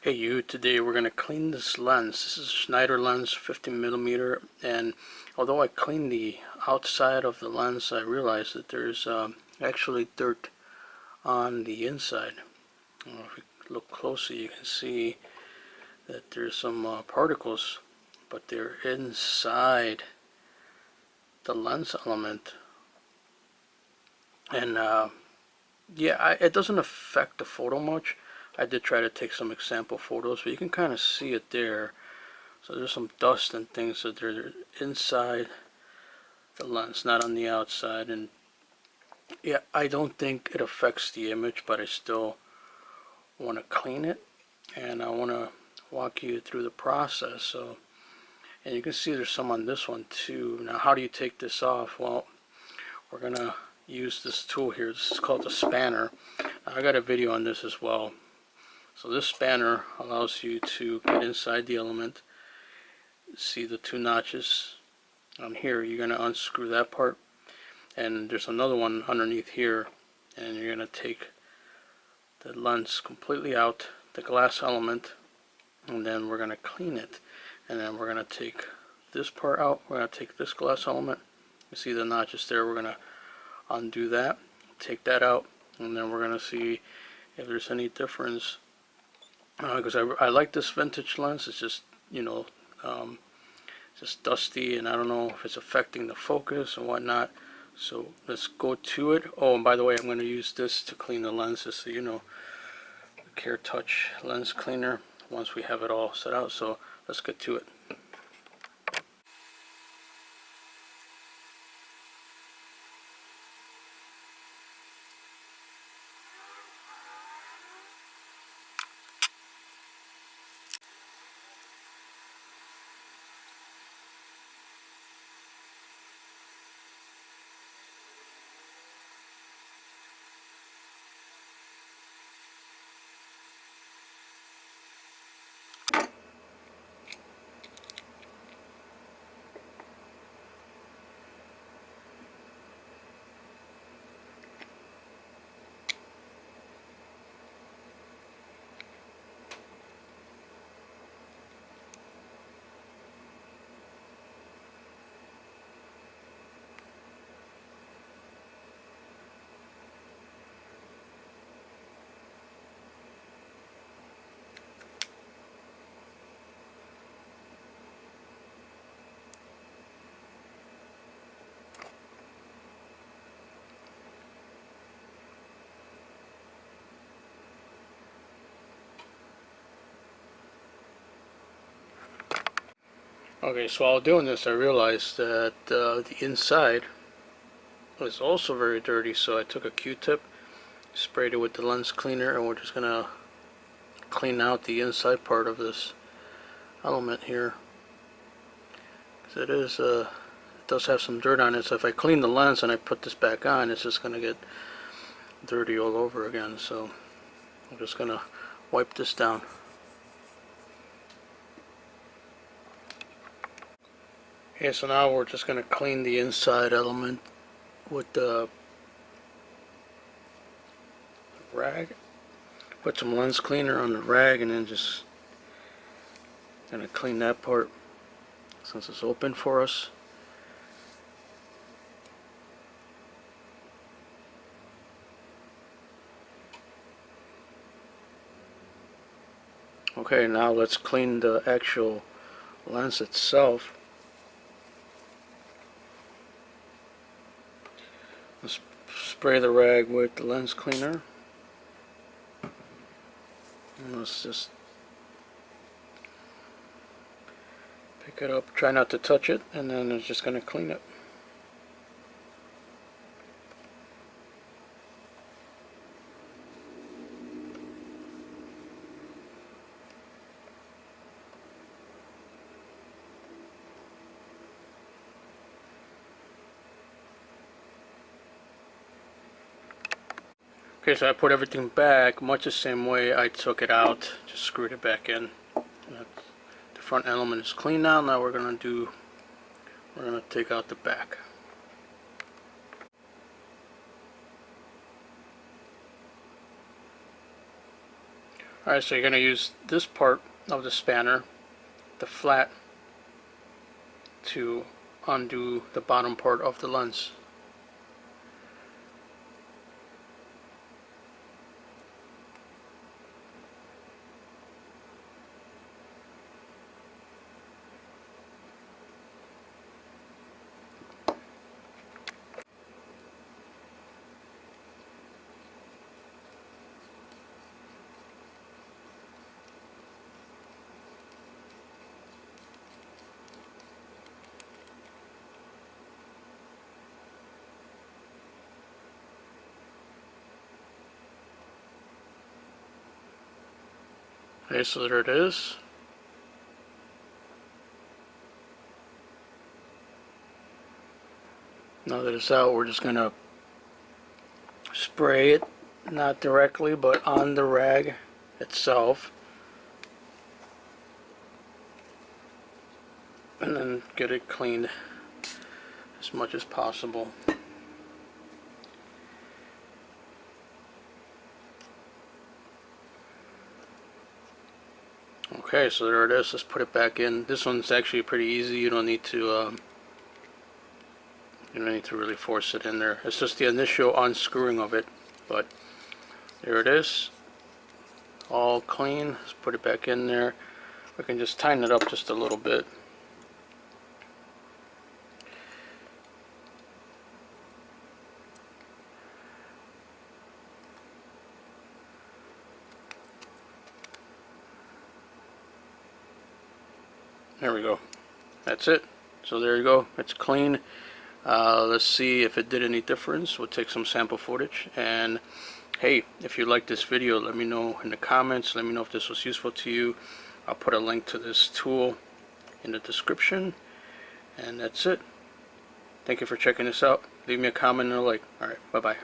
Hey you, today we're going to clean this lens. This is a Schneider lens, 50mm, and although I cleaned the outside of the lens, I realized that there's actually dirt on the inside. If you look closely, you can see that there's some particles, but they're inside the lens element. And it doesn't affect the photo much. I did try to take some example photos, but you can kind of see it there. So there's some dust and things that are inside the lens, not on the outside. And yeah, I don't think it affects the image, but I still want to clean it, and I want to walk you through the process. So, and you can see there's some on this one too. Now, how do you take this off? Well, we're gonna use this tool here. This is called the spanner. Now, I got a video on this as well. So this spanner allows you to get inside the element. See the two notches on here. You're going to unscrew that part, and there's another one underneath here, and you're going to take the lens completely out, the glass element, and then we're going to clean it. And then we're going to take this part out. We're going to take this glass element. You see the notches there. We're going to undo that, take that out, and then we're going to see if there's any difference. Because I like this vintage lens. It's just, just dusty, and I don't know if it's affecting the focus and whatnot. So let's go to it. Oh, and by the way, I'm going to use this to clean the lenses, so you know, the Care Touch lens cleaner once we have it all set out. So let's get to it. Okay, so while doing this, I realized that the inside was also very dirty, so I took a Q-tip, sprayed it with the lens cleaner, and we're just going to clean out the inside part of this element here. Because it does have some dirt on it, so if I clean the lens and I put this back on, it's just going to get dirty all over again. So I'm just going to wipe this down. Okay, so now we're just going to clean the inside element with the rag. Put some lens cleaner on the rag, and then just going to clean that part since it's open for us. Okay, now let's clean the actual lens itself. Let's spray the rag with the lens cleaner. And let's just pick it up, try not to touch it, and then it's just going to clean it. Okay, so I put everything back much the same way I took it out, just screwed it back in. The front element is clean now. Now we're going to take out the back. Alright, so you're going to use this part of the spanner, the flat, to undo the bottom part of the lens. Okay, so there it is. Now that it's out, we're just going to spray it, not directly, but on the rag itself. And then get it cleaned as much as possible. Okay, so there it is. Let's put it back in. This one's actually pretty easy. You don't need to really force it in there. It's just the initial unscrewing of it. But there it is, all clean. Let's put it back in there. We can just tighten it up just a little bit. There we go. That's it. So there you go. It's clean. Let's see if it did any difference. We'll take some sample footage. And hey, if you like this video, let me know in the comments. Let me know if this was useful to you. I'll put a link to this tool in the description. And that's it. Thank you for checking this out. Leave me a comment and a like. Alright, bye-bye.